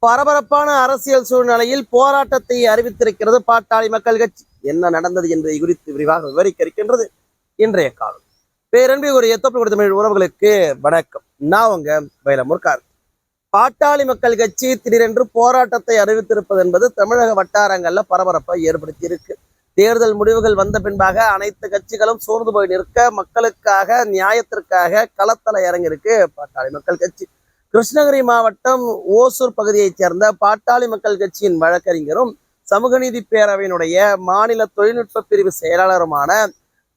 பரபரப்பான அரசியல் சூழ்நிலையில் போராட்டத்தை அறிவித்திருக்கிறது பாட்டாளி மக்கள் கட்சி. என்ன நடந்தது என்பதை குறித்து விரிவாக விவரிக்க இருக்கின்றது இன்றைய காலம். பேரன்பிற்குரிய தொப்பில் தமிழ் உறவுகளுக்கு வணக்கம். நான் உங்க வேலமுருகார். பாட்டாளி மக்கள் கட்சி திடீரென்று போராட்டத்தை அறிவித்திருப்பது என்பது தமிழக வட்டாரங்கள்ல பரபரப்பை ஏற்படுத்தி இருக்கு. தேர்தல் முடிவுகள் வந்த பின்பாக அனைத்து கட்சிகளும் சோர்ந்து போய் நிற்க, மக்களுக்காக நியாயத்திற்காக களத்தல இறங்கியிருக்கு பாட்டாளி மக்கள் கட்சி. கிருஷ்ணகிரி மாவட்டம் ஓசூர் பகுதியைச் சேர்ந்த பாட்டாளி மக்கள் கட்சியின் வழக்கறிஞரும் சமூக நீதி பேரவையினுடைய மாநில தொழில்நுட்ப பிரிவு செயலாளருமான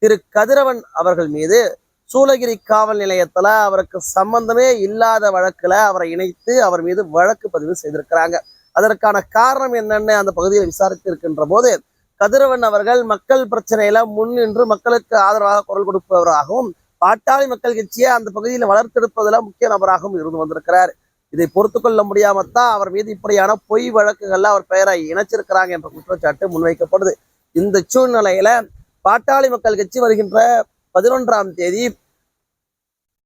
திரு கதிரவன் அவர்கள் மீது சூளகிரி காவல் நிலையத்துல அவருக்கு சம்பந்தமே இல்லாத வழக்குல அவரை இணைத்து அவர் மீது வழக்கு பதிவு செய்திருக்கிறாங்க. அதற்கான காரணம் என்னன்னு அந்த பகுதியில் விசாரித்து இருக்கின்ற போது, கதிரவன் அவர்கள் மக்கள் பிரச்சனையில முன்னின்று மக்களுக்கு ஆதரவாக குரல் கொடுப்பவராகவும் பாட்டாளி மக்கள் கட்சியை அந்த பகுதியில் வளர்த்தெடுப்பதில் முக்கிய நபராகவும் இருந்து வந்திருக்கிறார். இதை பொறுத்து கொள்ள முடியாமத்தான் அவர் மீது இப்படியான பொய் வழக்குகள்ல அவர் பெயரை இணைச்சிருக்கிறாங்க என்ற குற்றச்சாட்டு முன்வைக்கப்படுது. இந்த சூழ்நிலையில பாட்டாளி மக்கள் கட்சி வருகின்ற 11ஆம் தேதி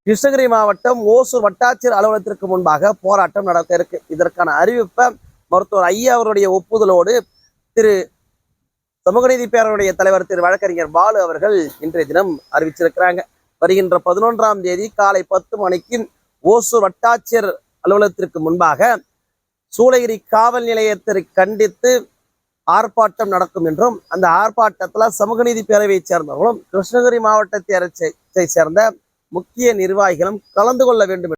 கிருஷ்ணகிரி மாவட்டம் ஓசூர் வட்டாட்சியர் அலுவலகத்திற்கு முன்பாக போராட்டம் நடக்க இருக்கு. இதற்கான அறிவிப்பை மருத்துவர் ஐயா அவருடைய ஒப்புதலோடு திரு சமூக நீதி பேரவையுடைய தலைவர் திரு வழக்கறிஞர் பாலு அவர்கள் இன்றைய தினம் அறிவிச்சிருக்கிறாங்க. வருகின்ற 11ஆம் தேதி காலை 10 மணிக்கு ஓசூர் வட்டாட்சியர் அலுவலகத்திற்கு முன்பாக சூளகிரி காவல் நிலையத்தை கண்டித்து ஆர்ப்பாட்டம் நடக்கும் என்றும், அந்த ஆர்ப்பாட்டத்தில் சமூக நீதி பேரவையைச் சேர்ந்தவர்களும் கிருஷ்ணகிரி மாவட்டத்தை சேர்ந்த முக்கிய நிர்வாகிகளும் கலந்து கொள்ள வேண்டும்